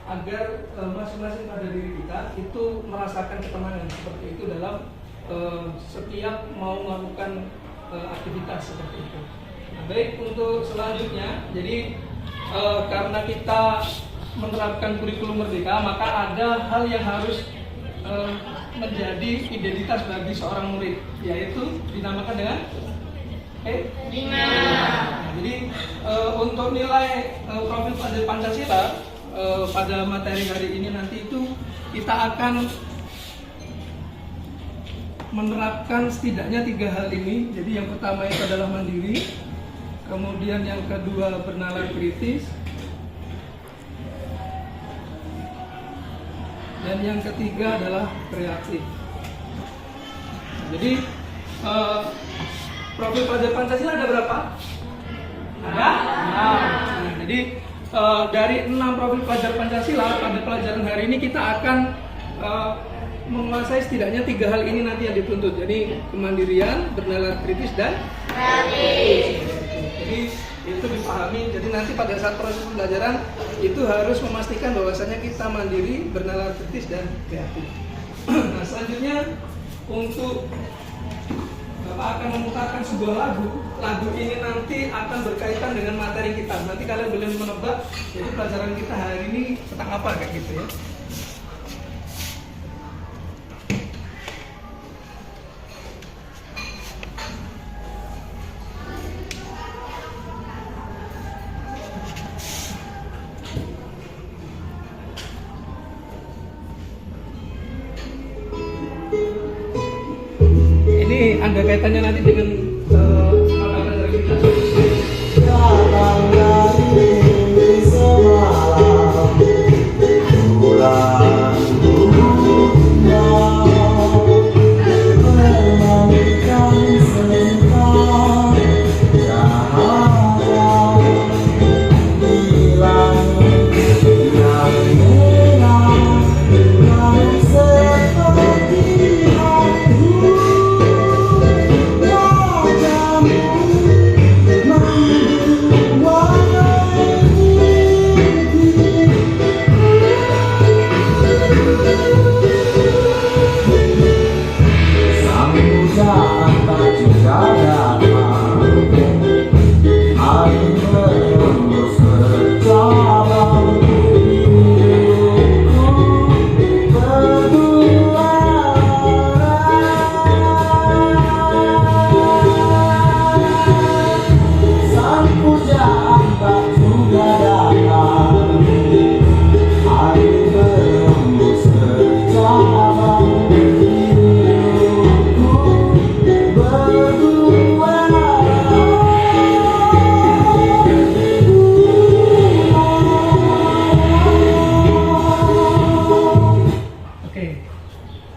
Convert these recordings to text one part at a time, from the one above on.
agar masing-masing pada diri kita itu merasakan ketenangan seperti itu dalam setiap mau melakukan aktivitas seperti itu. Nah, baik, untuk selanjutnya, jadi karena kita menerapkan kurikulum merdeka, maka ada hal yang harus menjadi identitas bagi seorang murid, yaitu dinamakan dengan nah, jadi untuk nilai profil pada Pancasila pada materi hari ini nanti itu kita akan menerapkan setidaknya 3 hal ini. Jadi yang pertama itu adalah mandiri, kemudian yang kedua bernalar kritis, dan yang ketiga adalah kreatif. Jadi profil pelajar Pancasila ada berapa? Ada 6. Nah, jadi dari 6 profil pelajar Pancasila pada pelajaran hari ini kita akan menguasai setidaknya 3 hal ini nanti yang dituntut. Jadi kemandirian, bernalar kritis, dan kreatif. Jadi itu dipahami. Jadi nanti pada saat proses pembelajaran itu harus memastikan bahwasanya kita mandiri, bernalar kritis, dan kreatif. Nah, selanjutnya untuk Bapak akan memutarkan sebuah lagu. Lagu ini nanti akan berkaitan dengan materi kita. Nanti kalian boleh menebak, jadi pelajaran kita hari ini tentang apa, kayak gitu ya. Ini ada kaitannya nanti dengan mata pelajaran kita.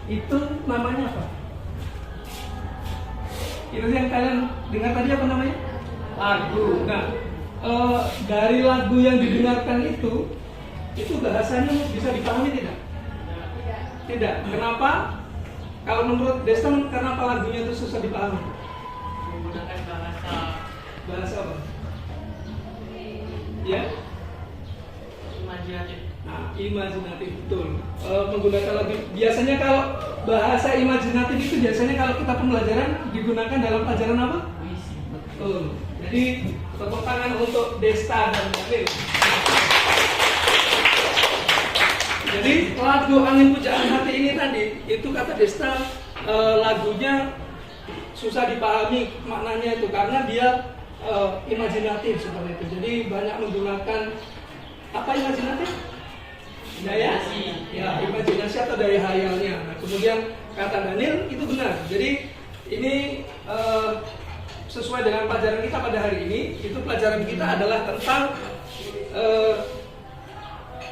Itu namanya apa? Itu yang kalian dengar tadi apa namanya? Lagu. Nah, dari lagu yang didengarkan itu bahasanya bisa dipahami tidak? Tidak. Kenapa? Kalau menurut Destan, kenapa lagunya itu susah dipahami? Menggunakan bahasa apa? Ya? imajinatif. Nah, imajinatif betul. Menggunakan lebih biasanya kalau bahasa imajinatif itu biasanya kalau kita pembelajaran digunakan dalam pelajaran apa? Puisi. Betul. Jadi tepuk tangan untuk Desta dan Daniel. Jadi lagu Angin Pujaan Hati ini tadi itu kata Desta lagunya susah dipahami maknanya itu karena dia imajinatif seperti itu. Jadi banyak menggunakan apa imajinatif? Daya, ya imajinasi atau daya hayalnya. Nah, kemudian kata Daniel itu benar. Jadi ini sesuai dengan pelajaran kita pada hari ini. Itu pelajaran kita adalah tentang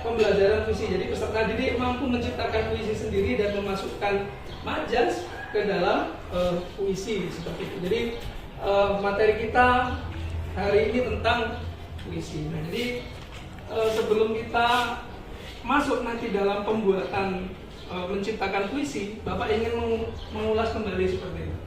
pembelajaran puisi. Jadi peserta didik mampu menciptakan puisi sendiri dan memasukkan majas ke dalam puisi seperti itu. Jadi materi kita hari ini tentang puisi. Nah, jadi sebelum kita masuk nanti dalam pembuatan menciptakan puisi, Bapak ingin mengulas kembali seperti itu.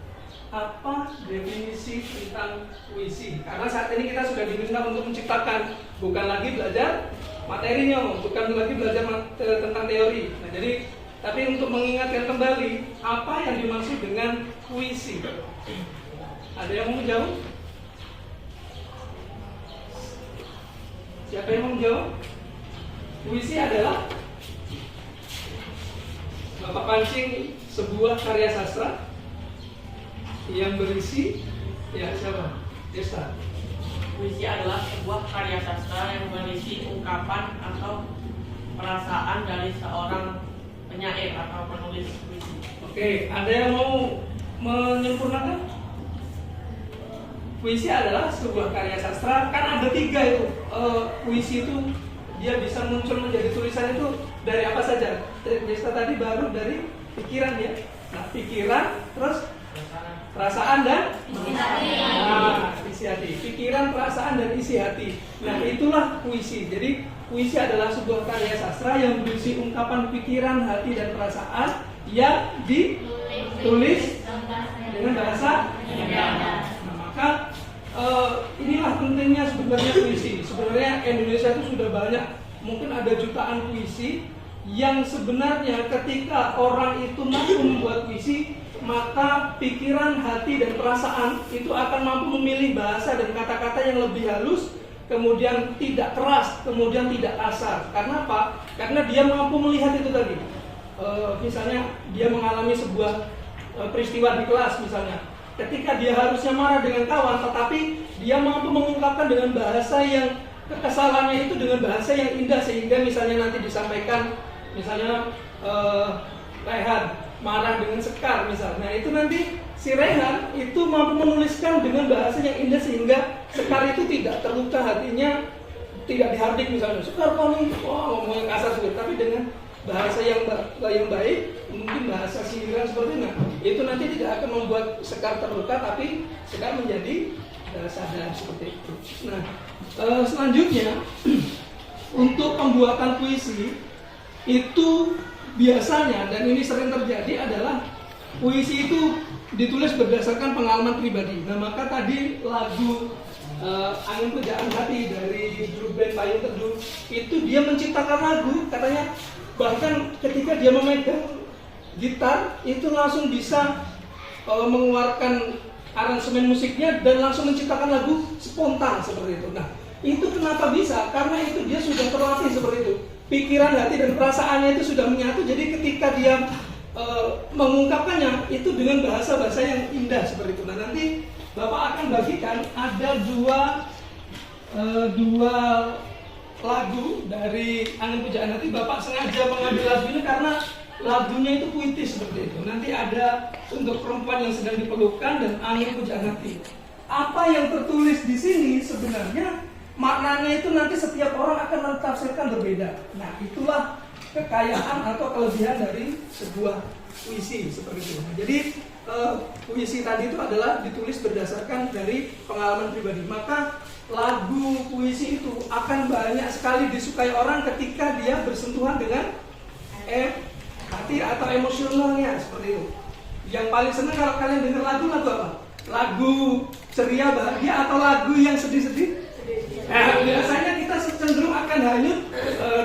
Apa definisi tentang puisi? Karena saat ini kita sudah diminta untuk menciptakan, bukan lagi belajar materinya, bukan lagi belajar tentang teori. Nah, jadi tapi untuk mengingatkan kembali apa yang dimaksud dengan puisi. Ada yang mau menjawab? Siapa yang mau menjawab? Puisi adalah Bapak pancing sebuah karya sastra yang berisi siapa? Desta. Puisi adalah sebuah karya sastra yang berisi ungkapan atau perasaan dari seorang penyair atau penulis puisi. Oke, ada yang mau menyempurnakan? Puisi adalah sebuah karya sastra, kan ada 3 itu. Puisi itu dia bisa muncul menjadi tulisan itu dari apa saja? Desta tadi baru dari pikiran ya. Nah, pikiran, terus perasaan dan isi hati. Nah, isi hati. Pikiran, perasaan dan isi hati. Nah, itulah puisi. Jadi puisi adalah sebuah karya sastra yang berisi ungkapan pikiran, hati dan perasaan yang ditulis dengan bahasa Indonesia. Nah, maka inilah pentingnya sebenarnya puisi. Sebenarnya Indonesia itu sudah banyak, mungkin ada jutaan puisi yang sebenarnya ketika orang itu mampu membuat puisi, maka pikiran, hati dan perasaan itu akan mampu memilih bahasa dan kata-kata yang lebih halus, kemudian tidak keras, kemudian tidak kasar. Karena apa? Karena dia mampu melihat itu tadi. Misalnya dia mengalami sebuah peristiwa di kelas misalnya. Ketika dia harusnya marah dengan kawan, tetapi dia mampu mengungkapkan dengan bahasa yang kekesalannya itu dengan bahasa yang indah, sehingga misalnya nanti disampaikan, misalnya Rehan marah dengan Sekar misalnya. Nah, itu nanti si Rehan itu mampu menuliskan dengan bahasa yang indah sehingga Sekar itu tidak terluka hatinya, tidak dihardik misalnya. Sekar kau nih, ngomongnya kasar sulit, tapi dengan bahasa yang baik, mungkin bahasa sindiran seperti itu. Nah, itu nanti tidak akan membuat Sekar terluka, tapi Sekar menjadi sadar seperti itu. Nah, selanjutnya untuk pembuatan puisi itu biasanya, dan ini sering terjadi, adalah puisi itu ditulis berdasarkan pengalaman pribadi. Nah, maka tadi lagu Angin Pujaan Hati dari grup band Payung Teduh itu dia menciptakan lagu, katanya bahkan ketika dia memegang gitar itu langsung bisa mengeluarkan aransemen musiknya dan langsung menciptakan lagu spontan seperti itu. Nah, itu kenapa bisa? Karena itu dia sudah terlatih seperti itu. Pikiran, hati dan perasaannya itu sudah menyatu. Jadi ketika dia mengungkapkannya itu dengan bahasa-bahasa yang indah seperti itu. Nah, nanti Bapak akan bagikan ada dua lagu dari Angin Pujaan Hati. Bapak sengaja mengambil lagunya karena lagunya itu puitis seperti itu. Nanti ada Untuk Perempuan Yang Sedang Dipelukan dan Angin Pujaan Hati. Apa yang tertulis di sini sebenarnya maknanya itu nanti setiap orang akan mentafsirkan berbeda. Nah, itulah kekayaan atau kelebihan dari sebuah puisi seperti itu. Nah, jadi puisi tadi itu adalah ditulis berdasarkan dari pengalaman pribadi. Maka lagu puisi itu akan banyak sekali disukai orang ketika dia bersentuhan dengan hati atau emosionalnya seperti itu. Yang paling senang kalau kalian dengar lagu apa? Lagu ceria, bahagia, atau lagu yang sedih-sedih? Nah, biasanya kita cenderung akan hanyut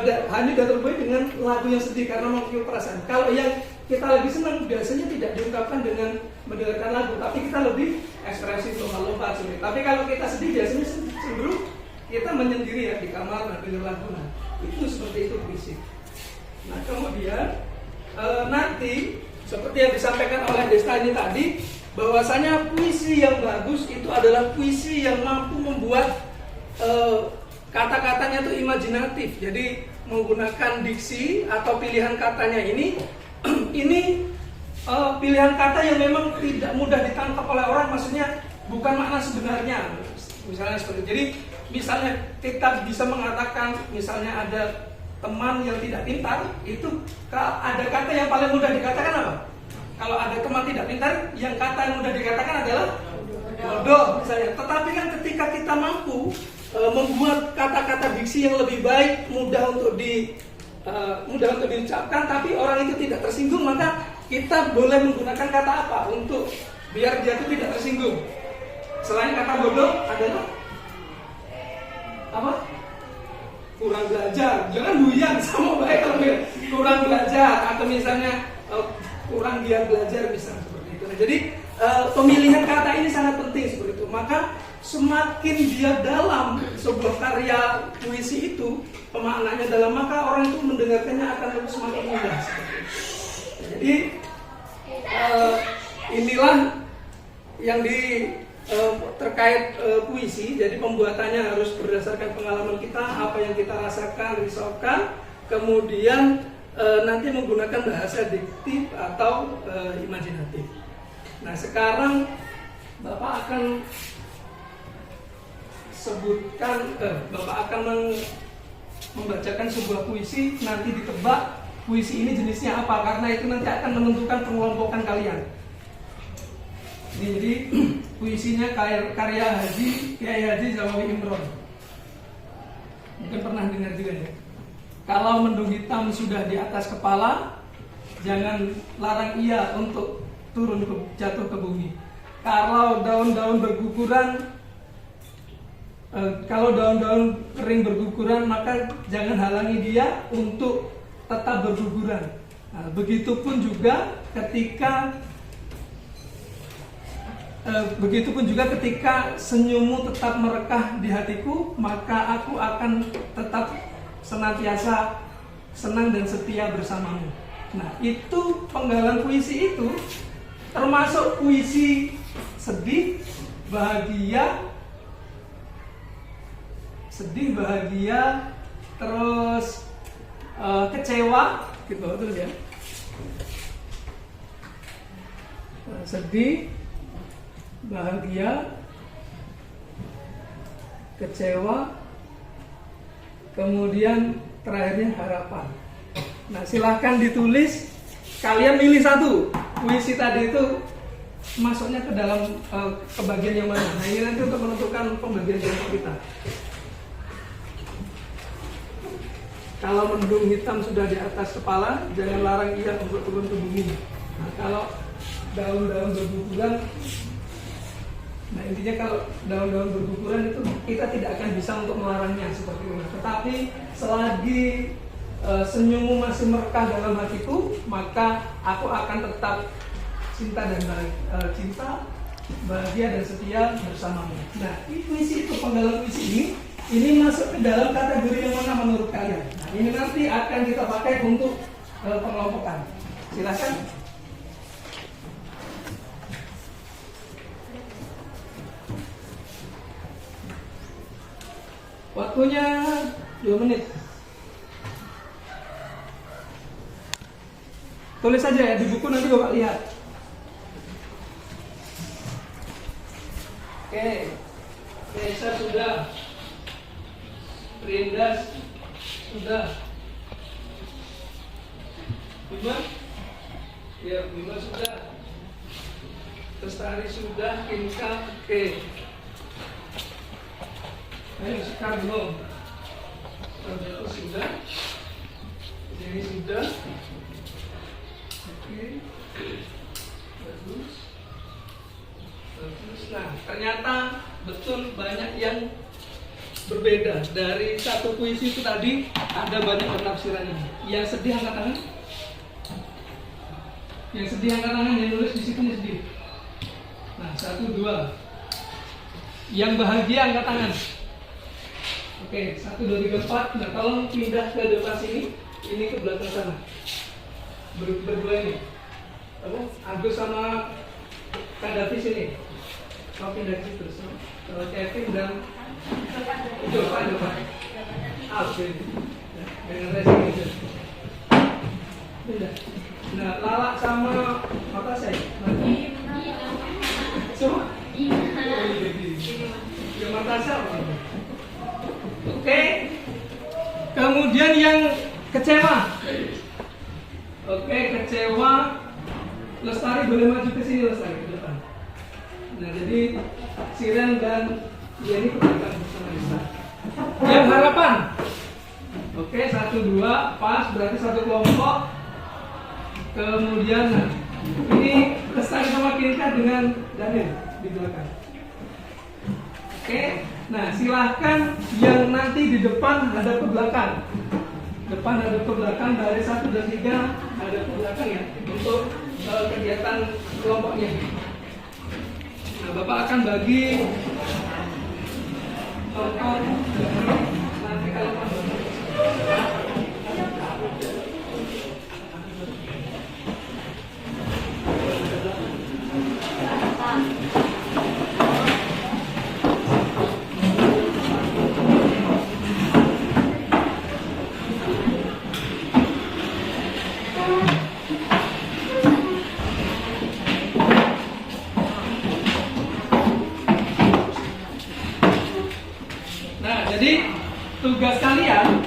hanya udah terbuai dengan lagu yang sedih karena mewakili perasaan. Kalau yang kita lagi senang biasanya tidak diungkapkan dengan mendengarkan lagu, tapi kita lebih ekspresif, lompat-lompat sendiri. Tapi kalau kita sedih biasanya cenderung kita menyendiri ya di kamar dengar lagu. Nah, itu seperti itu puisi. Nah, kemudian nanti seperti yang disampaikan oleh Desta ini tadi, bahwasanya puisi yang bagus itu adalah puisi yang mampu membuat kata-katanya itu imajinatif. Jadi menggunakan diksi atau pilihan katanya ini pilihan kata yang memang tidak mudah ditangkap oleh orang, maksudnya bukan makna sebenarnya. Misalnya seperti itu. Jadi misalnya kita bisa mengatakan, misalnya ada teman yang tidak pintar, itu ada kata yang paling mudah dikatakan apa? Kalau ada teman tidak pintar, yang kata yang mudah dikatakan adalah bodoh misalnya. Tetapi kan ketika kita mampu membuat kata-kata diksi yang lebih baik, mudah untuk diucapkan, tapi orang itu tidak tersinggung, maka kita boleh menggunakan kata apa untuk biar dia itu tidak tersinggung? Selain kata bodoh adalah apa? Kurang belajar. Jangan buyang sama baik kalau kurang belajar, atau misalnya kurang giat belajar, misalnya seperti itu. Nah, jadi pemilihan kata ini sangat penting seperti itu. Maka semakin dia dalam sebuah karya puisi itu, pemaknanya dalam, maka orang itu mendengarkannya akan lebih semakin mudah. Jadi inilah yang terkait puisi. Jadi pembuatannya harus berdasarkan pengalaman kita, apa yang kita rasakan, risaukan, kemudian nanti menggunakan bahasa diktif atau imajinatif. Nah, sekarang Bapak akan membacakan sebuah puisi, nanti ditebak puisi ini jenisnya apa, karena itu nanti akan menentukan pengelompokan kalian. Jadi puisinya karya Kiai Haji Zawawi Imron. Mungkin pernah dengar juga ya. Kalau mendung hitam sudah di atas kepala, jangan larang ia untuk jatuh ke bumi. Kalau daun-daun kering berguguran, maka jangan halangi dia untuk tetap berguguran. Nah, begitupun juga ketika senyummu tetap merekah di hatiku, maka aku akan tetap senantiasa senang dan setia bersamamu. Nah, itu penggalan puisi itu termasuk puisi sedih, bahagia, terus kecewa, gitu terus ya. Sedih, bahagia, kecewa, kemudian terakhirnya harapan. Nah, silahkan ditulis, kalian milih satu. Puisi tadi itu masuknya ke dalam ke bagian yang mana. Nah, ini nanti untuk menentukan pembagian kelompok kita. Kalau mendung hitam sudah di atas kepala, jangan larang ia untuk turun ke bumi. Nah, kalau daun-daun berguguran, nah intinya kalau daun-daun berguguran itu kita tidak akan bisa untuk melarangnya seperti itu. Tetapi selagi senyummu masih merekah dalam hatiku, maka aku akan tetap cinta, bahagia dan setia bersamamu. Nah, puisi itu, penggalan puisi ini masuk ke dalam kategori yang mana menurut kalian? Nah, ini nanti akan kita pakai untuk pengelompokan. Silakan. Waktunya 2 menit. Tulis saja ya di buku, nanti Bapak lihat. Oke. Desa sudah. Rindas sudah. Bima? Ya, Bima sudah. Lestari sudah. Inka oke. Ayo sekarang belum. Itu sudah. Ini sudah. Oke. Bagus. Nah, ternyata betul banyak yang berbeda dari satu puisi itu tadi, ada banyak penafsirannya. Yang sedih angkat tangan. Yang sedih angkat tangan, yang nulis di situ yang sedih. Nah, 1, 2. Yang bahagia angkat tangan. Oke, 1, 2, 3, 4. Nah, tolong pindah ke depan sini. Ini ke belakang sana. Berdua ini. Agus sama Kak Davi sini. Kau pindah ke situ. Kevin dan Jovan. Oke. Dengan racing itu. Pindah. Nah, Lala sama apa saya? Semua? Ya, Martasha. Oke. Kemudian yang kecewa. Oke, kecewa. Lestari boleh maju ke sini, Lestari ke depan. Nah, jadi Siren dan Yeni ke belakang bersama Lestari. Yang harapan. Oke, 1, 2, pas, berarti satu kelompok. Kemudian, nah, ini Lestari sama Kinka dengan Daniel di belakang. Oke, nah silahkan yang nanti di depan ada ke belakang. Depan ada ke belakang, dari 1 dan 3 ada ke belakang ya, untuk kegiatan kelompoknya. Nah, Bapak akan bagi contoh nanti kalau tugas kalian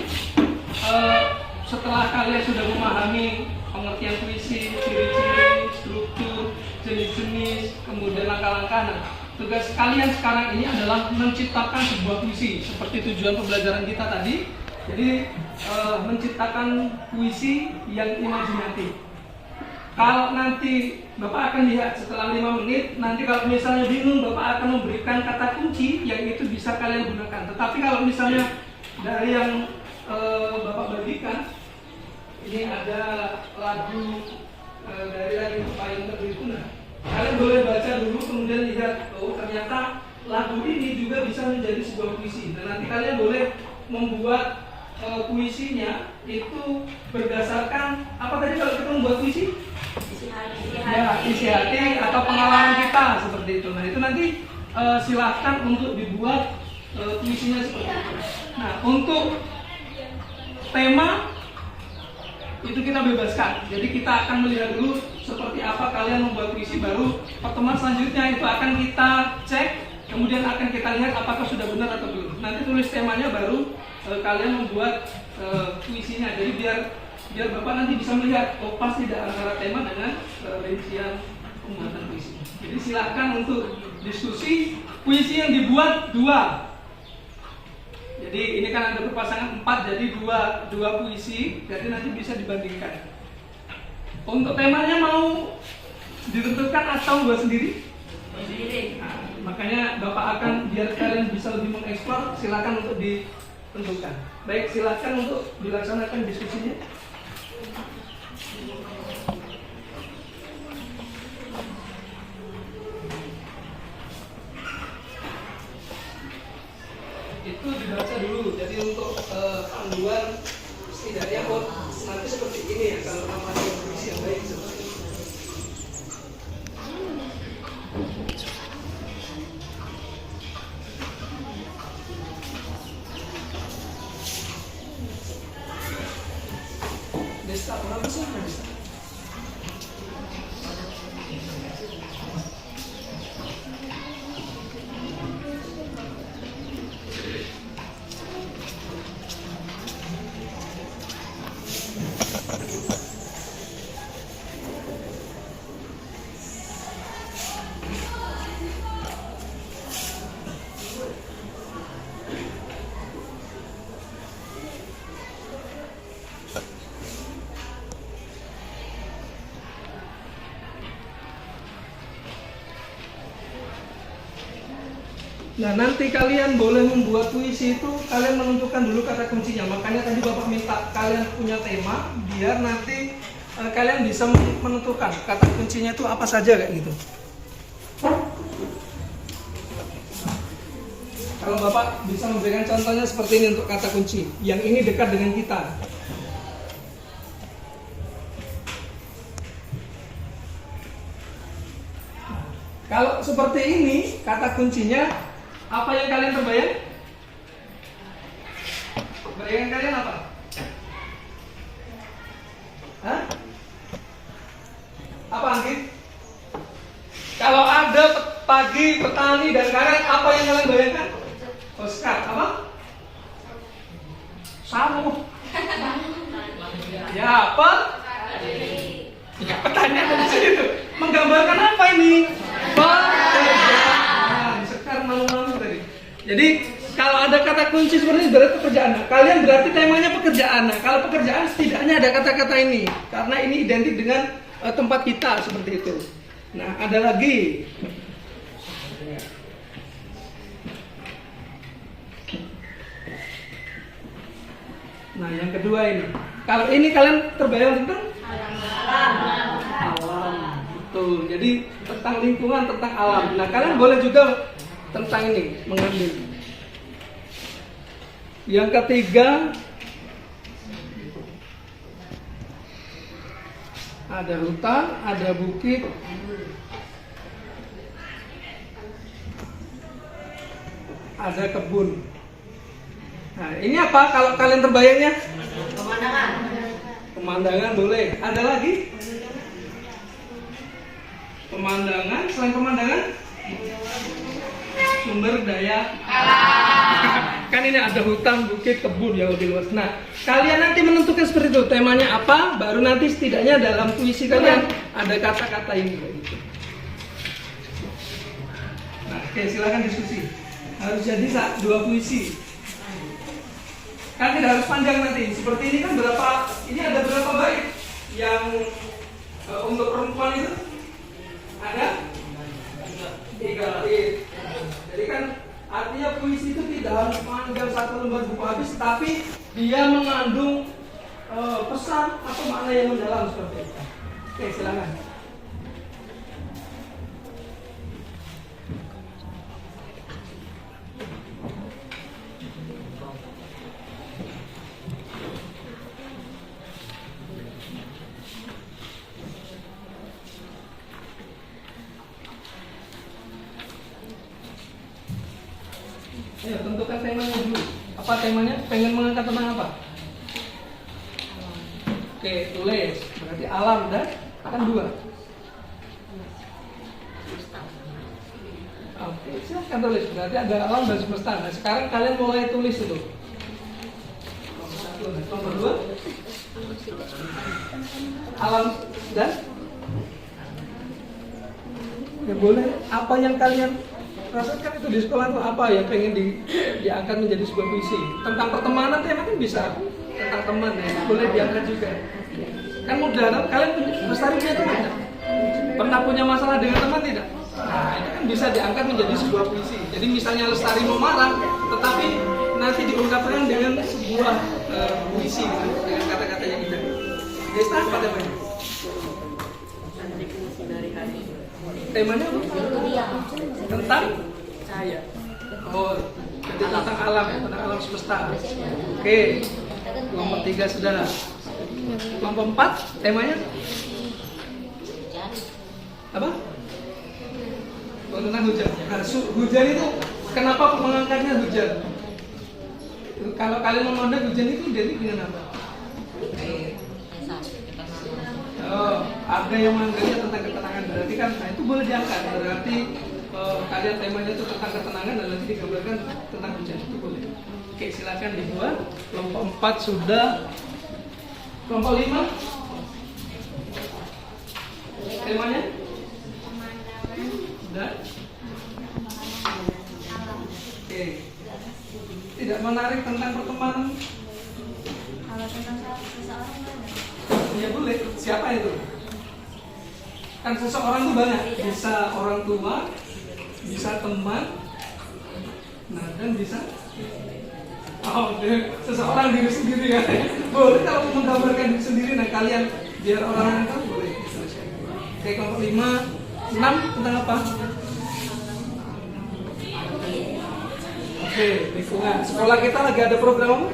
setelah kalian sudah memahami pengertian puisi, ciri-ciri, struktur, jenis-jenis, kemudian langkah-langkah. Nah, tugas kalian sekarang ini adalah menciptakan sebuah puisi seperti tujuan pembelajaran kita tadi. Jadi menciptakan puisi yang imajinatif. Kalau nanti Bapak akan lihat setelah 5 menit, nanti kalau misalnya bingung, Bapak akan memberikan kata kunci yang itu bisa kalian gunakan. Tetapi kalau misalnya dari yang Bapak bagikan, ini ada lagu dari lagu Payung Teduh Tuna. Kalian boleh baca dulu, kemudian lihat, oh ternyata lagu ini juga bisa menjadi sebuah puisi. Dan nanti kalian boleh membuat puisinya itu berdasarkan apa tadi kalau kita membuat puisi? Ya, isi hati atau pengalaman kita seperti itu. Nah itu nanti silahkan untuk dibuat puisinya seperti itu. Nah untuk tema itu kita bebaskan. Jadi kita akan melihat dulu seperti apa kalian membuat puisi, baru pertemuan selanjutnya itu akan kita cek, kemudian akan kita lihat apakah sudah benar atau belum. Nanti tulis temanya, baru kalian membuat puisinya. Jadi biar Bapak nanti bisa melihat, oh pas tidak antara tema dengan rincian pembuatan puisi. Jadi silahkan untuk diskusi. Puisi yang dibuat 2. Jadi ini kan ada berpasangan 4, jadi dua puisi. Jadi nanti bisa dibandingkan. Untuk temanya mau ditentukan atau buat sendiri? Sendiri. Nah, makanya Bapak akan, biar kalian bisa lebih mengeksplor, silakan untuk ditentukan. Baik, silakan untuk dilaksanakan diskusinya. Itu dibaca dulu. Jadi untuk panduan setidaknya nanti seperti ini ya, kalau namanya puisi yang baik seperti ini. Desta, kenapa sih Desta? Nah, nanti kalian boleh membuat puisi itu, kalian menentukan dulu kata kuncinya. Makanya tadi Bapak minta kalian punya tema, biar nanti kalian bisa menentukan kata kuncinya itu apa saja kayak gitu. Kalau Bapak bisa memberikan contohnya seperti ini untuk kata kunci, yang ini dekat dengan kita. Kalau seperti ini, kata kuncinya apa yang kalian terbayang? Bayangan kalian apa? Hah? Apa Anggit? Kalau ada pagi, petani, dan karet, apa yang kalian bayangkan? Oscar, apa? Samu. Ya, apa? Ya, pertanyaan di situ. Menggambarkan apa ini? Pekerjaan. Sekarang malu-malu tadi. Jadi kalau ada kata kunci seperti ini berarti pekerjaan. Nah, kalian berarti temanya pekerjaan. Nah, kalau pekerjaan setidaknya ada kata-kata ini, karena ini identik dengan tempat kita seperti itu. Nah, ada lagi. Nah, yang kedua ini. Kalau ini kalian terbayang tentang alam. Betul. Jadi tentang lingkungan, tentang alam. Nah, kalian boleh juga tentang ini mengambil. Yang ketiga, ada hutan, ada bukit, ada kebun. Nah, ini apa kalau kalian terbayangnya? Pemandangan. Pemandangan boleh. Ada lagi? Pemandangan, selain pemandangan? Sumber daya alam. Kan ini ada hutan, bukit, kebun yang lebih luas. Nah, kalian nanti menentukan seperti itu, temanya apa, baru nanti setidaknya dalam puisi kalian ada kata-kata ini. Nah, oke, silakan diskusi. Harus jadi 2 puisi. Kan tidak harus panjang nanti. Seperti ini kan ini ada berapa bait yang untuk perempuan itu? Ada 3 bait. Jadi kan artinya puisi itu tidak harus panjang 1 lembar buku habis, tapi dia mengandung pesan atau makna yang mendalam seperti itu. Oke, silakan. Ayo, tentukan temanya dulu. Apa temanya? Pengen mengangkat tentang apa? Oke, tulis. Berarti alam dan akan 2. Oke, silahkan tulis. Berarti ada alam dan semesta. Nah, sekarang kalian mulai tulis itu. Nomor 2. Alam dan ya boleh. Apa yang kalian rasakan itu di sekolah itu apa yang pengen diangkat menjadi sebuah puisi? Tentang pertemanan tema kan bisa tentang teman ya, boleh diangkat juga. Kan mudah, kalian Lestari punya teman tidak? Pernah punya masalah dengan teman tidak? Nah, itu kan bisa diangkat menjadi sebuah puisi. Jadi misalnya Lestari mau marah, tetapi nanti diungkapkan dengan sebuah puisi dengan kata-kata yang indah. Desta apa temanya? Temanya apa? Tentang cahaya. Oh, jadi tentang alam ya, tentang alam semesta. Oke. Kelompok 3 sudah. Kelompok 4 temanya apa? Oh, tentang hujan. Nah, hujan itu kenapa mengangkatnya hujan? Kalau kalian memandang hujan itu identik dengan apa? Oh, ada yang menganggapnya tentang ketenangan, berarti kan nah itu boleh diangkat. Berarti kalian temanya itu tentang ketenangan dan nanti digambarkan tentang hujan, itu boleh. Oke, silakan dibuat. Kelompok 4 sudah. Kelompok 5 temanya sudah. Oke, tidak menarik tentang pertemanan. Kalau tentang seseorang Ya boleh, siapa itu? Kan seseorang itu banyak, bisa orang tua, bisa teman, Nah, dan bisa seseorang diri sendiri ya. Boleh kalau menggambarkan diri sendiri, nah kalian biar orang tahu boleh. Oke, kelompok 5, 6 tentang apa? Oke, lingkungan. Sekolah kita lagi ada program apa?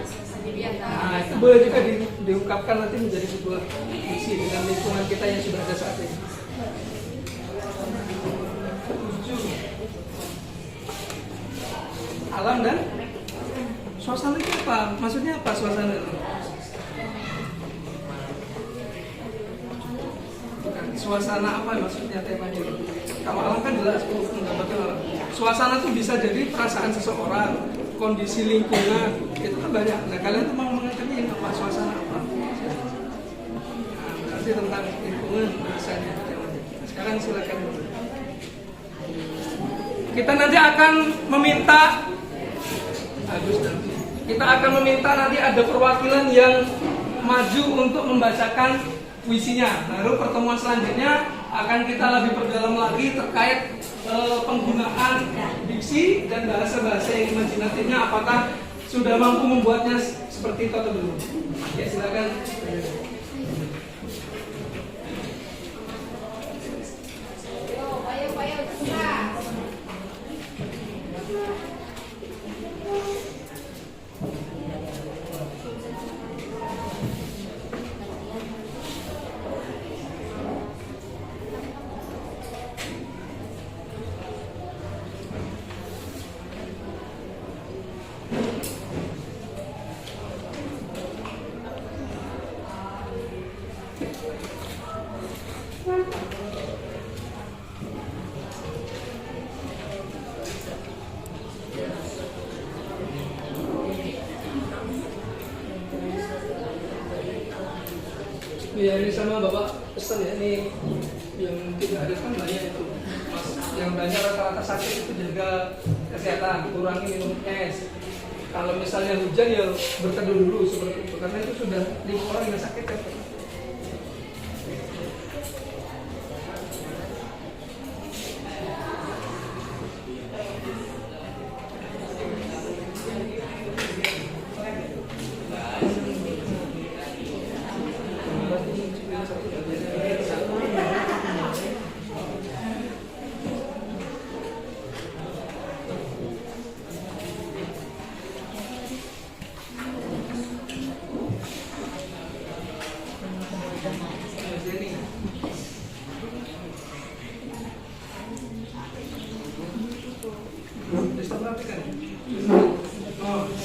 Nah, itu boleh juga diungkapkan nanti menjadi sebuah visi dengan lingkungan kita yang sudah ada saat ini. 7. Alam dan suasana itu apa? Maksudnya apa suasana itu? Bukan, suasana apa maksudnya temanya? Kalau alam kan jelas menggambarkan alam. Suasana itu bisa jadi perasaan seseorang, kondisi lingkungan, itu kan banyak. Nah kalian tuh mau mengerti apa suasana apa? Nah, berarti tentang lingkungan misalnya. Sekarang silakan. Kita nanti akan meminta nanti ada perwakilan yang maju untuk membacakan puisinya. Lalu pertemuan selanjutnya akan kita lebih perdalam lagi terkait penggunaan diksi dan bahasa-bahasa yang imajinatifnya, apakah sudah mampu membuatnya seperti itu atau belum. Ya silakan. Ya ini sama Bapak pesan ya, ini yang tidak ada kan banyak itu. Mas, yang banyak rata-rata sakit itu jaga kesehatan, kurangi minum es. Kalau misalnya hujan ya berteduh dulu seperti itu, karena itu sudah 5 orang yang sakit ya.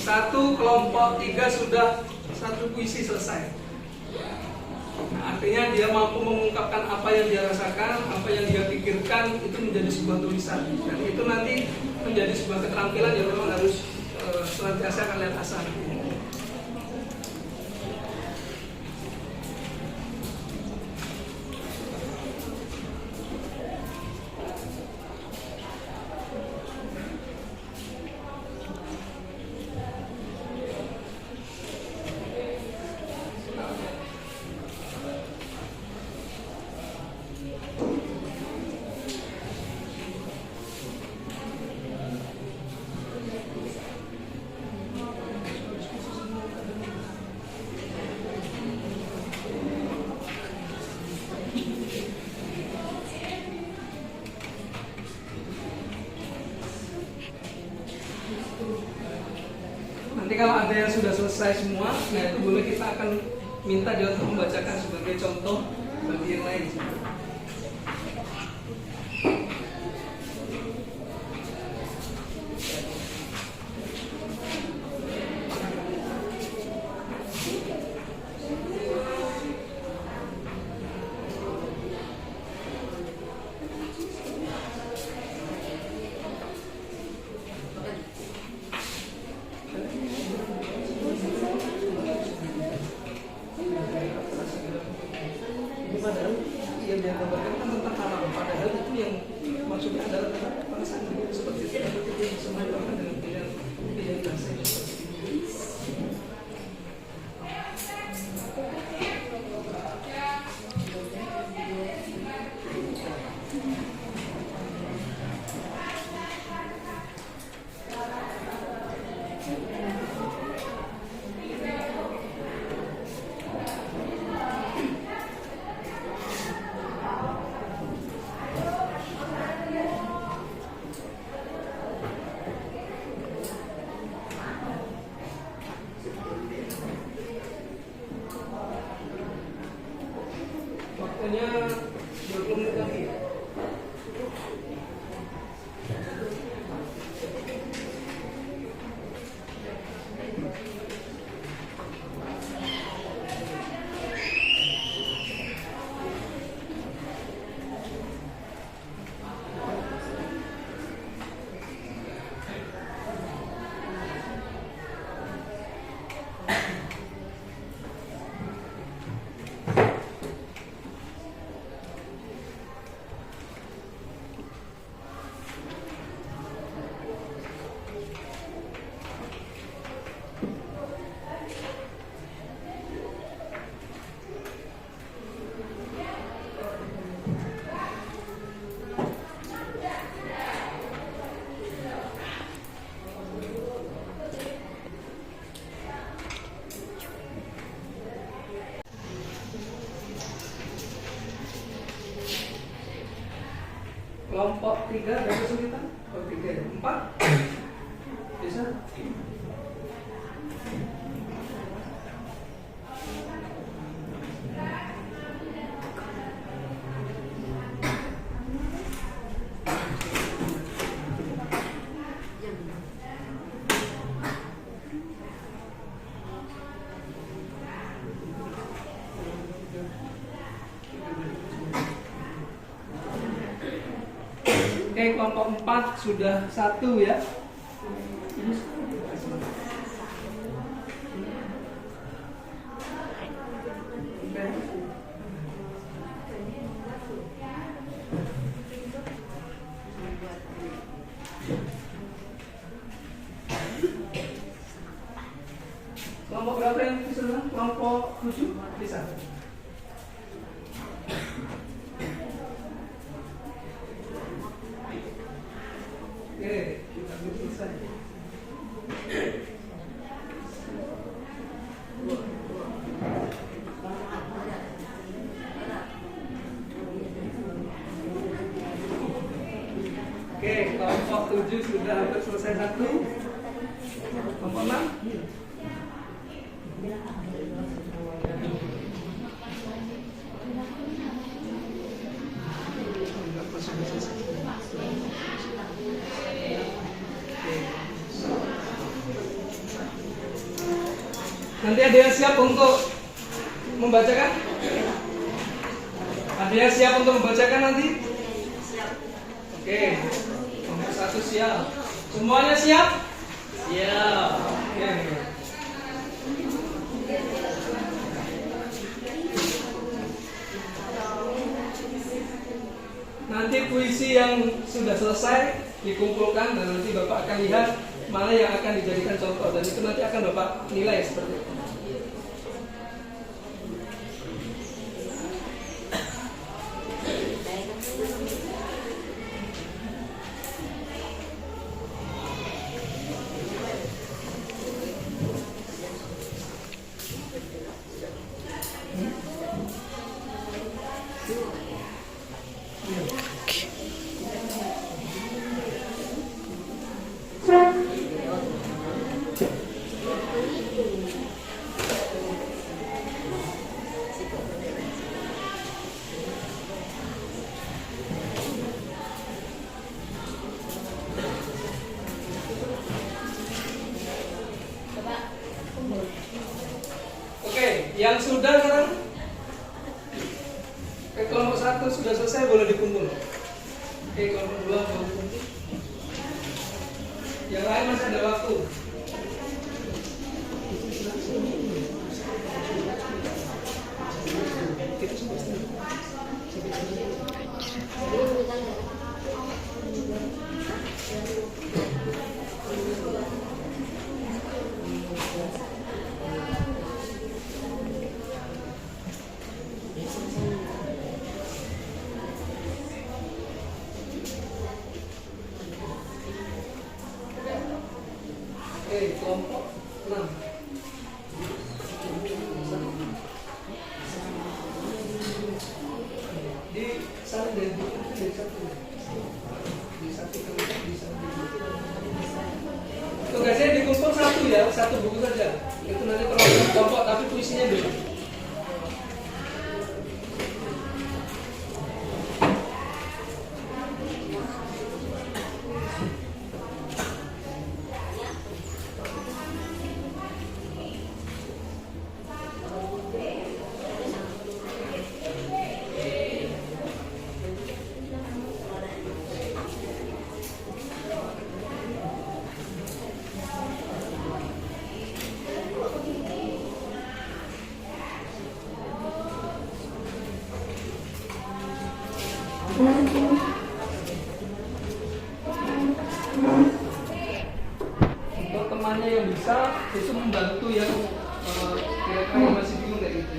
Satu kelompok 3 sudah satu puisi selesai. Nah, artinya dia mampu mengungkapkan apa yang dia rasakan, apa yang dia pikirkan, itu menjadi sebuah tulisan. Dan itu nanti menjadi sebuah keterampilan yang memang harus senantiasa kalian asah. Nanti kalau ada yang sudah selesai semua, nah itu boleh kita akan minta dia untuk membacakan sebagai contoh bagi yang lain. Padahal yang dia gambarkan kan tentang alam, padahal itu yang maksudnya adalah tentang perasaan seperti itu. Tapi dia bisa menggambarkan dengan pilihan bahasa yang seperti itu. kelompok 3 ada kesulitan? Kelompok 3 ya. 4? Bisa? Oke, kelompok 4 sudah 1 ya. Kelompok berapa yang bisa? Kelompok 7 bisa. Oke, kita selesai. Oke, kelompok 7 sudah hampir selesai 1. Kelompok 6. Nanti ada yang siap untuk membacakan? Ada yang siap untuk membacakan nanti? Oke, nomor 1 siap. Semuanya siap? Siap. Oke. Nanti puisi yang sudah selesai dikumpulkan dan nanti Bapak akan lihat mana yang akan dijadikan contoh dan itu nanti akan Bapak nilai seperti itu. Yang sudah sekarang ke kelompok 1 sudah selesai boleh dikumpul. Oke, kelompok 2 boleh dikumpul. Yang lain masih ada waktu. Oke, kelompok 6. Di sana dari buku dari satu. Di satu kelompok di sana. Tugasnya dikumpul 1 ya, 1 buku saja. Itu nanti kelompok tapi puisinya beda. Untuk temannya yang bisa itu membantu yang kira-kira masih bingung kayak gitu.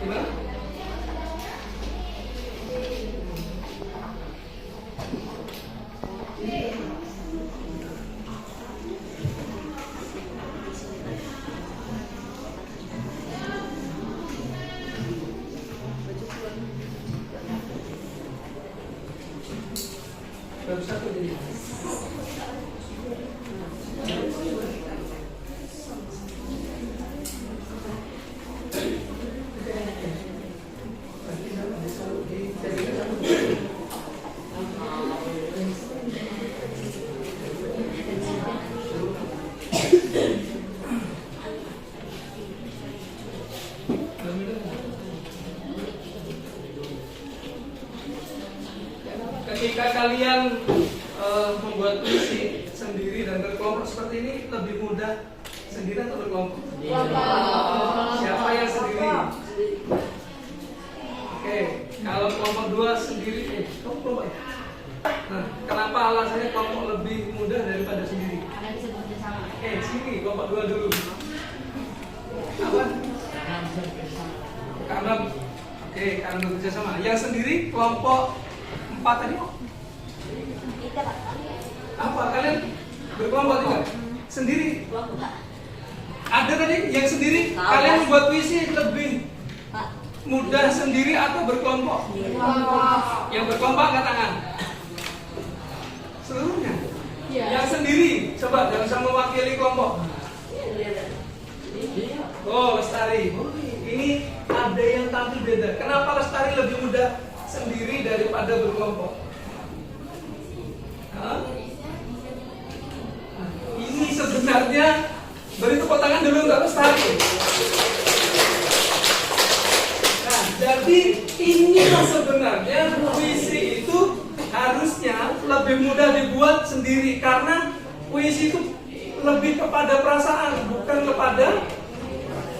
Gimana? Baru satu jadi. Ketika kalian membuat puisi sendiri dan berkelompok seperti ini, lebih mudah sendiri atau berkelompok? Siapa yang sendiri? Oke, kalau kelompok dua sendiri, kelompok. Nah, kenapa alasannya kelompok lebih mudah daripada sendiri? Karena bisa bekerja sama. Sini kelompok dua dulu. Apa? Karena karena bekerja sama. Yang sendiri kelompok 4 tadi kok? Kita Pak. Apa kalian berkelompok juga? Sendiri? Ada tadi yang sendiri? Kalian membuat puisi lebih mudah sendiri atau berkelompok? Yang berkelompok angkat tangan. Seluruhnya? Yang sendiri? Coba yang bisa mewakili kelompok. Oh, Lestari. Ini ada yang tampil beda. Kenapa Lestari lebih mudah sendiri daripada berkelompok? Hah? Ini sebenarnya beri tepuk tangan dulu untuk Lestari. Nah, jadi inilah sebenarnya puisi itu harusnya lebih mudah dibuat sendiri karena puisi itu lebih kepada perasaan bukan kepada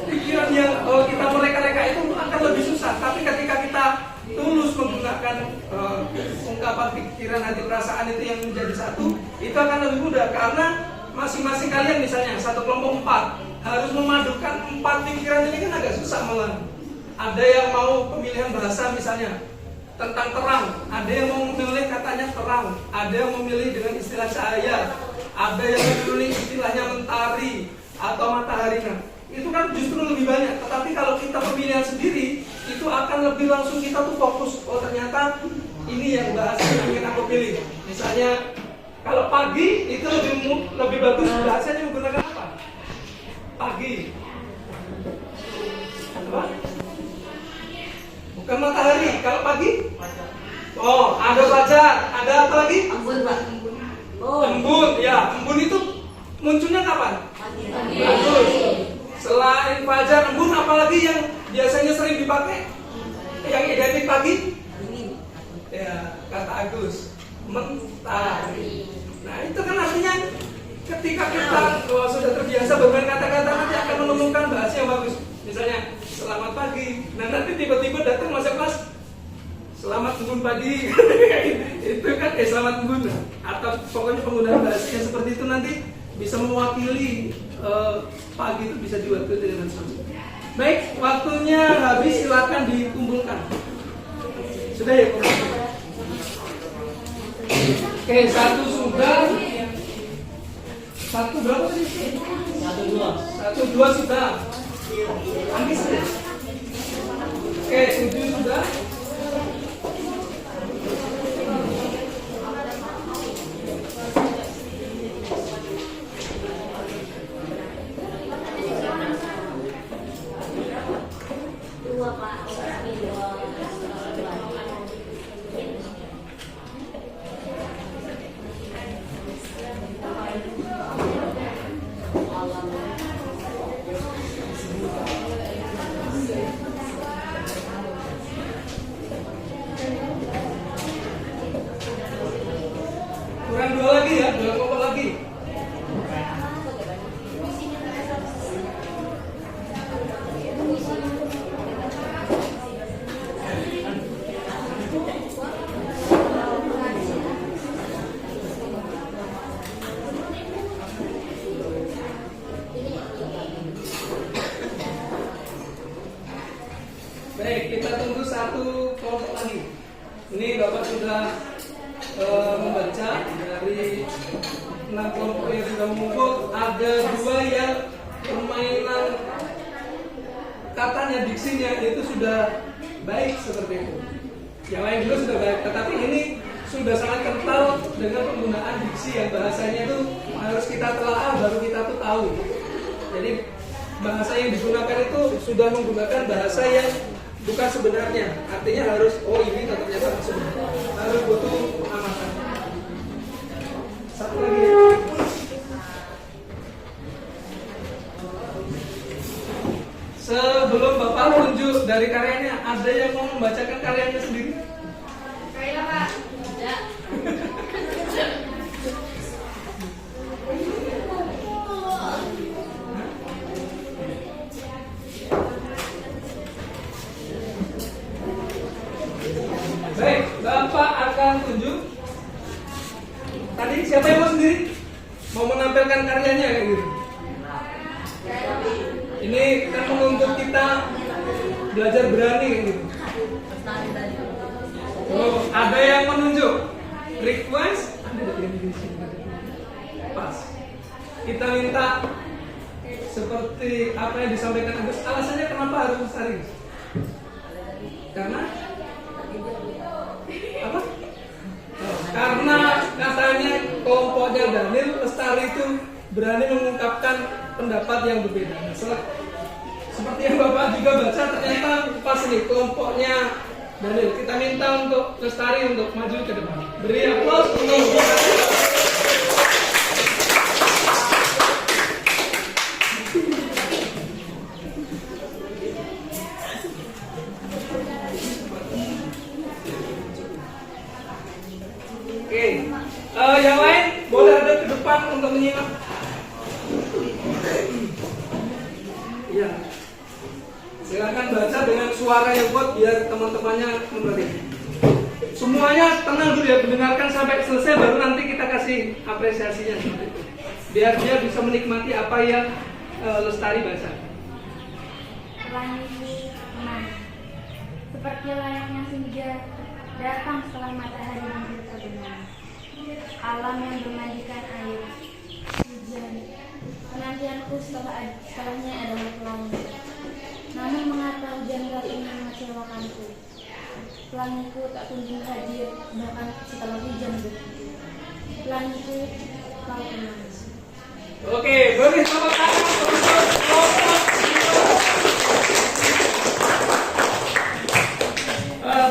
pikiran yang kita mereka-reka itu akan lebih susah. Tapi ketika kita tulus menggunakan ungkapan pikiran, hati, perasaan itu yang menjadi satu, itu akan lebih mudah karena masing-masing kalian misalnya satu kelompok 4 harus memadukan 4 pikiran ini kan agak susah malah. Ada yang mau pemilihan bahasa misalnya tentang terang, ada yang mau memilih katanya terang, ada yang memilih dengan istilah cahaya, ada yang memilih istilahnya mentari atau matahari. Nah, itu kan justru lebih banyak. Tetapi kalau kita pemilihan sendiri, itu akan lebih langsung kita tuh fokus. Oh ternyata ini yang bahasa yang ingin aku pilih. Misalnya kalau pagi itu lebih bagus bahasanya menggunakan apa? Pagi. Apa? Bukan matahari. Kalau pagi? Oh, ada fajar. Ada apa lagi? Embun Pak. Embun. Ya, embun itu munculnya kapan? Bagus. Selain fajar, embun, apalagi yang biasanya sering dipakai? Yang identik pagi? Ya, kata Agus, mentari. Nah, itu kan artinya ketika kita sudah terbiasa bermain kata-kata, nanti akan menemukan bahasa yang bagus. Misalnya, selamat pagi. Nah, nanti tiba-tiba datang masa kelas, selamat embun pagi. Itu kan selamat embun. Atau pokoknya penggunaan bahasa yang seperti itu nanti bisa mewakili pagi itu bisa diwakili dengan seperti itu. Baik, waktunya habis, silakan dikumpulkan. Sudah ya? Oke, satu sudah. Satu berapa tadi? Satu dua sudah. Habis ya? Oke, 7 sudah. Kurang 2 lagi ya, 2 kelompok lagi. Baik, kita tunggu satu kelompok lagi. Ini Bapak sudah membaca dari 6 kelompok yang sudah mengumpul. Ada 2 yang permainan katanya, diksinya itu sudah baik seperti itu. Yang lain juga sudah baik, tetapi ini sudah sangat kental dengan penggunaan diksi yang bahasanya itu harus kita telaah baru kita tuh tahu. Jadi bahasa yang digunakan itu sudah menggunakan bahasa yang bukan sebenarnya. Artinya harus ini ternyata maksudnya harus butuh pengamatan. Satu lagi. Sebelum Bapak tunjuk dari karyanya, ada yang mau membacakan karyanya sendiri? Saya Pak. Ya. Baik, Bapak akan tunjuk. Tadi siapa yang mau sendiri? Mau menampilkan karyanya kayak gitu? Ini kan menuntut kita belajar berani kayak gitu. Oh, ada yang menunjuk. Request? Pas. Kita minta seperti apa yang disampaikan Agus. Alasannya kenapa harus lestari? Karena apa? Karena katanya kelompoknya Daniel Lestari itu berani mengungkapkan pendapat yang berbeda. Nah, seperti yang Bapak juga baca, ternyata pas nih kelompoknya Daniel. Kita minta untuk Lestari untuk maju ke depan. Beri aplaus untuk yang lain boleh ada ke depan untuk menyimak. Ya, silakan baca dengan suara yang kuat biar teman-temannya mengerti. Semuanya tenang dulu ya, mendengarkan sampai selesai baru nanti kita kasih apresiasinya seperti itu. Biar dia bisa menikmati apa yang Lestari baca. Pelangi tenang, seperti layaknya senja datang setelah matahari hampir terbenam. Alam yang bermandikan air, hujan, penantianku setelahnya adalah pelangi. Namun mengapa hujan kali ini mengecewakanku? Pelangiku tak kunjung hadir, bahkan setelah hujan berhenti. Pelangiku, kau tenang. Oke, beri tepuk tangan untuk kelompok.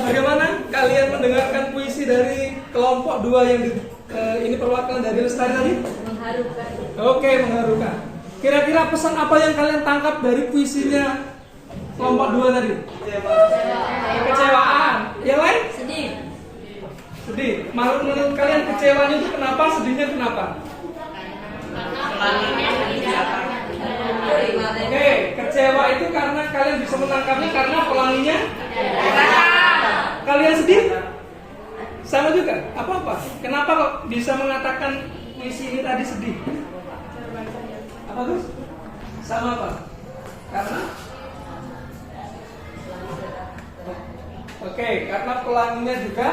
Bagaimana kalian mendengarkan puisi dari kelompok 2 yang ini perwakilan dari Lestari tadi? Mengharukan. Oke, mengharukan. Kira-kira pesan apa yang kalian tangkap dari puisinya kelompok 2 tadi? Kecewaan. Yang lain? Sedih. Sedih. Menurut kalian kecewanya itu kenapa? Sedihnya kenapa? Oke, kecewa itu karena kalian bisa menangkapnya karena pelanginya. Kalian sedih? Sama juga? Apa-apa? Kenapa kok bisa mengatakan puisi ini tadi sedih? Apa Gus? Sama apa? Karena? Oke, karena pelanginya juga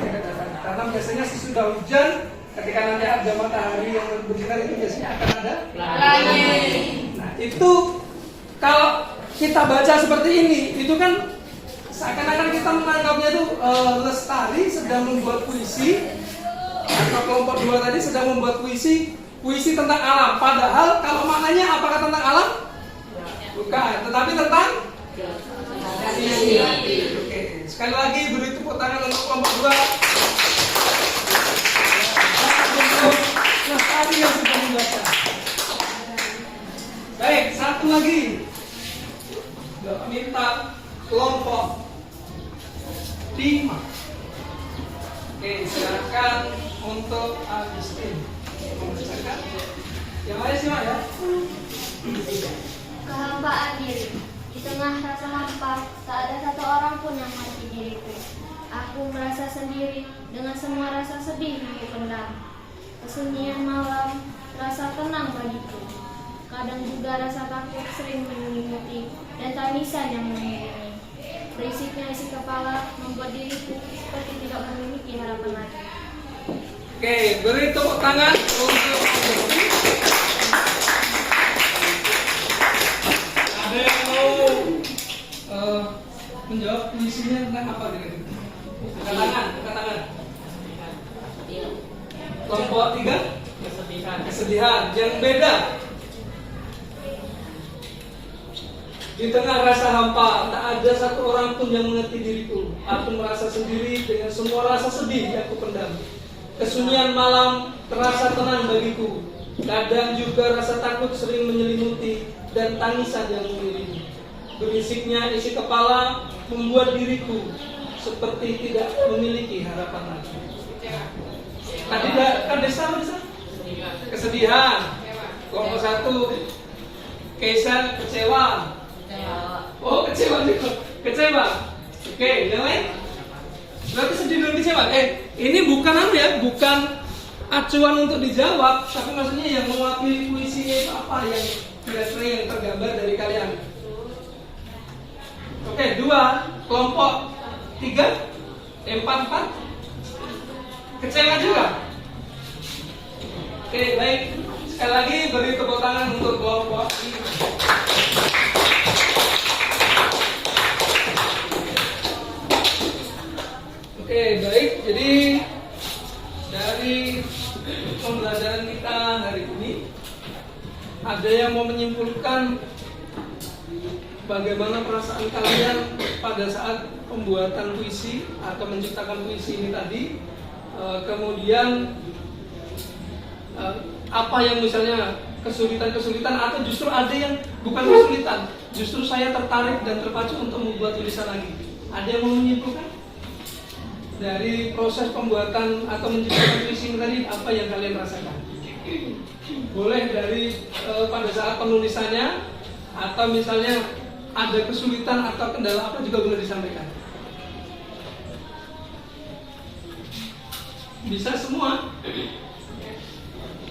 tidak datang. Karena biasanya sesudah hujan, ketika nanti ada matahari yang bersinar itu biasanya akan ada pelangi. Nah, itu kalau kita baca seperti ini, itu kan seakan-akan kita menangkapnya itu Lestari sedang membuat puisi, atau kelompok 2 tadi sedang membuat puisi tentang alam. Padahal kalau maknanya apakah tentang alam? Bukan, tetapi tentang Oke, sekali lagi beri tepuk tangan untuk kelompok 2. Untuk Lestari yang sudah membaca. Baik, satu lagi. Minta kelompok 5. Oke, silakan untuk Agustin membacakan. Yang lain simak ya. Kehampaan diri. Di tengah rasa hampa, tak ada satu orang pun yang mengerti diriku. Aku merasa sendiri dengan semua rasa sedih yang kupendam. Kesunyian malam, rasa tenang bagiku. Kadang juga rasa takut sering menyelimuti dan tangisan yang mengiringi. Berisiknya isi kepala membuat diriku seperti tidak memiliki harapan lagi. Oke, beri tepuk tangan untuk Agustin. Ada yang mau menjawab puisinya tentang apa kira-kira? Buka tangan. Kelompok 3 Kesedihan. kesedihan. Yang beda, di tengah rasa hampa, tak ada satu orang pun yang mengerti diriku. Aku merasa sendiri dengan semua rasa sedih yang kupendam. Kesunyian malam terasa tenang bagiku. Kadang juga rasa takut sering menyelimuti dan tangisan yang mengiringi. Berisiknya isi kepala membuat diriku seperti tidak memiliki harapan lagi. Tadi kan desa. Kesedihan. Kelompok 1 Kaisar kecewa. Oh, kecewa juga. Kecewa. Oke, yang lain? Berarti sedih dan kecewa. Ini bukan bukan acuan untuk dijawab, tapi maksudnya yang mewakili puisinya itu apa yang kira-kira yang tergambar dari kalian. Oke, 2 kelompok 3 4 kecewa juga. Oke, baik. Sekali lagi beri tepuk tangan untuk kelompok 3. Oke, baik. Jadi dari pembelajaran kita hari ini, ada yang mau menyimpulkan bagaimana perasaan kalian pada saat pembuatan puisi atau menciptakan puisi ini tadi? Kemudian apa yang misalnya kesulitan-kesulitan, atau justru ada yang bukan kesulitan, justru saya tertarik dan terpacu untuk membuat tulisan lagi. Ada yang mau menyimpulkan dari proses pembuatan atau menciptakan puisi ini tadi, apa yang kalian rasakan? Boleh dari pada saat penulisannya, atau misalnya ada kesulitan atau kendala apa juga boleh disampaikan. Bisa semua.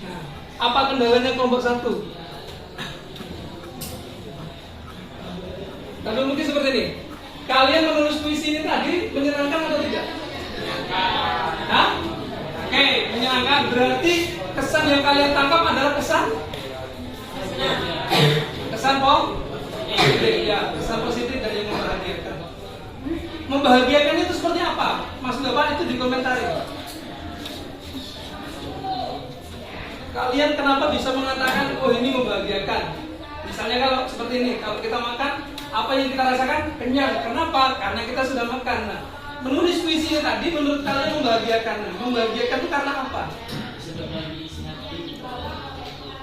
Nah, apa kendalanya kelompok 1? Tapi mungkin seperti ini. Kalian menulis puisi ini tadi menyenangkan atau tidak? Hah? Oke, menyenangkan. Berarti kesan yang kalian tangkap adalah kesan positif, ya, kesan positif dan yang membahagiakan. Membahagiakan itu seperti apa? Mas Bapak itu dikomentari. Kalian kenapa bisa mengatakan, oh ini membahagiakan? Misalnya kalau seperti ini, kalau kita makan, apa yang kita rasakan? Kenyang. Kenapa? Karena kita sudah makan. Nah, menulis puisinya tadi menurut kalian membahagiakan. Nah, membahagiakan itu karena apa?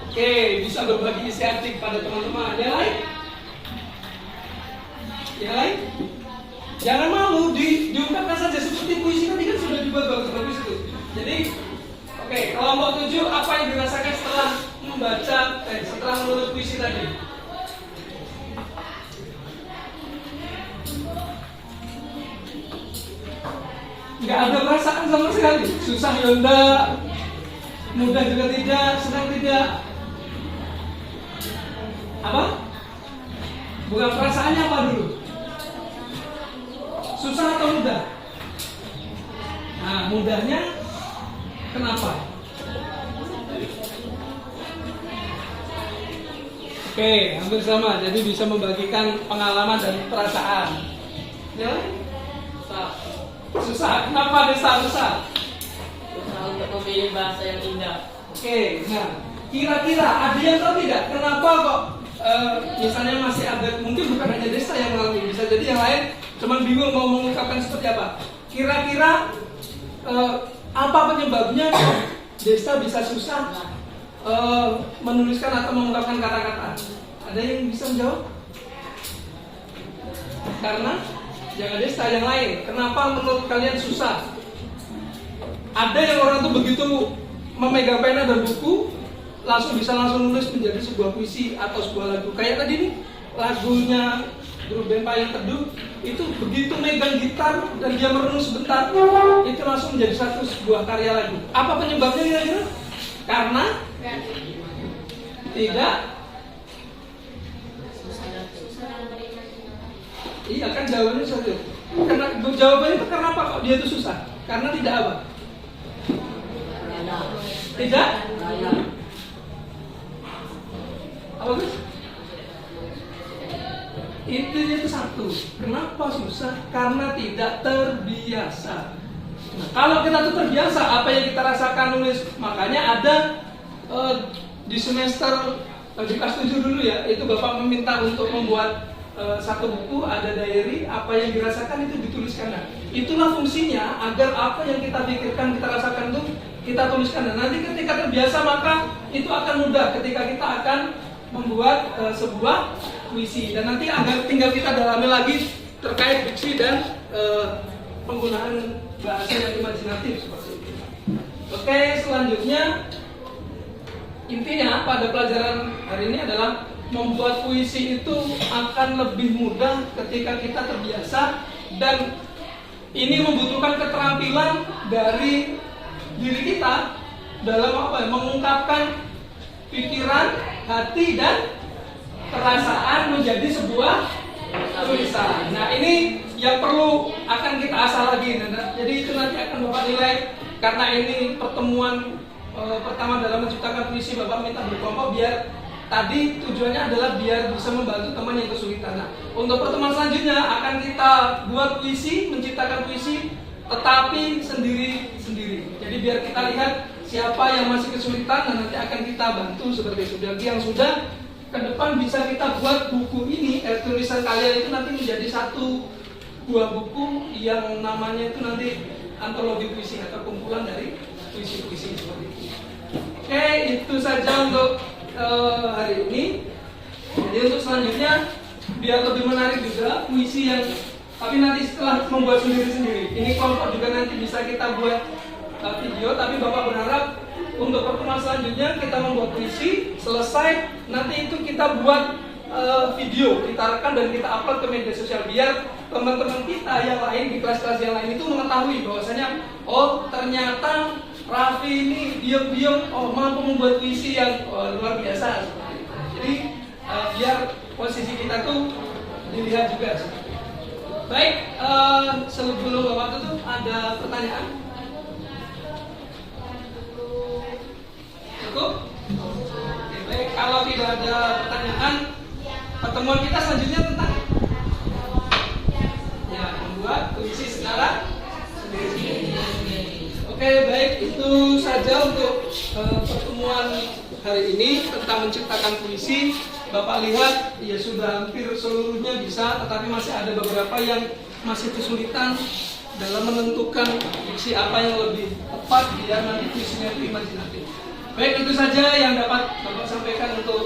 Oke, bisa berbagi isi hati pada teman-teman. Yang lain? Yang lain? Jangan malu, diungkapkan saja seperti puisi tadi kan sudah dibuat bagus-bagus itu. Jadi, oke, kelompok 7 apa yang dirasakan setelah membaca, setelah menulis puisi tadi? Nggak ada perasaan sama sekali. Susah ya enggak, mudah juga tidak, senang tidak. Apa? Bukan perasaannya apa dulu? Susah atau mudah? Nah, mudahnya kenapa? Oke, hampir sama. Jadi bisa membagikan pengalaman dan perasaan. Ya? Susah. Kenapa Desa susah? Susah untuk memilih bahasa yang indah. Oke, nah kira-kira ada yang tahu tidak kenapa kok misalnya masih ada, mungkin bukan hanya Desa yang mengalami, bisa jadi yang lain cuman bingung mau mengungkapkan seperti apa. Kira-kira apa penyebabnya Desa bisa susah menuliskan atau mengungkapkan kata-kata? Ada yang bisa menjawab? Karena jangan Desa, yang lain. Kenapa menurut kalian susah? Ada yang orang tuh begitu memegang pena dan buku langsung nulis menjadi sebuah puisi atau sebuah lagu. Kayak tadi nih lagunya grup band Payung Teduh, itu begitu megang gitar dan dia merenung sebentar, itu langsung menjadi sebuah karya lagu. Apa penyebabnya kira-kira? Karena tidak. Iya kan jawabannya satu. Karena jawabannya itu kenapa kok dia itu susah? Karena tidak apa? Tidak? Apa guys? Itu satu. Kenapa susah? Karena tidak terbiasa. Nah, kalau kita tuh terbiasa apa yang kita rasakan nulis, makanya ada di semester di kelas 7 dulu ya, itu Bapak meminta untuk membuat satu buku, ada diary, apa yang dirasakan itu dituliskan. Nah, itulah fungsinya agar apa yang kita pikirkan, kita rasakan itu kita tuliskan. Dan nanti ketika terbiasa maka itu akan mudah ketika kita akan membuat sebuah puisi. Dan nanti agar tinggal kita dalami lagi terkait diksi dan penggunaan bahasa yang imajinatif seperti itu. Oke, selanjutnya intinya pada pelajaran hari ini adalah membuat puisi itu akan lebih mudah ketika kita terbiasa, dan ini membutuhkan keterampilan dari diri kita dalam mengungkapkan pikiran, hati, dan perasaan menjadi sebuah tulisan. Nah, ini yang perlu akan kita asah lagi. Jadi itu nanti akan Bapak nilai, karena ini pertemuan pertama dalam menciptakan puisi. Bapak minta berkelompok biar tadi tujuannya adalah biar bisa membantu teman yang kesulitan. Nah, untuk pertemuan selanjutnya akan kita buat puisi, menciptakan puisi, tetapi sendiri-sendiri. Jadi biar kita lihat siapa yang masih kesulitan, dan nanti akan kita bantu seperti itu. Bagi yang sudah, ke depan bisa kita buat buku ini, tulisan kalian itu nanti menjadi satu buah buku yang namanya itu nanti antologi puisi atau kumpulan dari puisi-puisi seperti itu. Oke, itu saja untuk hari ini. Jadi untuk selanjutnya biar lebih menarik juga puisi yang, tapi nanti setelah membuat sendiri-sendiri, ini kelompok juga nanti bisa kita buat video. Tapi Bapak berharap untuk pertemuan selanjutnya kita membuat puisi selesai, nanti itu kita buat video, kita rekam dan kita upload ke media sosial biar teman-teman kita yang lain di kelas-kelas yang lain itu mengetahui bahwasanya oh ternyata Raffi ini diam-diam mampu membuat puisi yang luar biasa. Jadi biar posisi kita tuh dilihat juga. Baik, sebelum Bapak tutup ada pertanyaan? Cukup? Oke, baik, kalau tidak ada pertanyaan, pertemuan kita selanjutnya tentang ya membuat puisi secara sendiri. Oke, baik, itu saja untuk pertemuan hari ini tentang menciptakan puisi. Bapak lihat ya sudah hampir seluruhnya bisa, tetapi masih ada beberapa yang masih kesulitan dalam menentukan diksi apa yang lebih tepat biar nanti puisinya itu imajinatif. Baik, itu saja yang dapat Bapak sampaikan untuk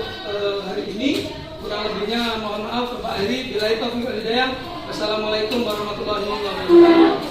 hari ini. Kurang lebihnya mohon maaf Bapak Heri. Billahi taufiq wal hidayah. Wassalamualaikum warahmatullahi wabarakatuh.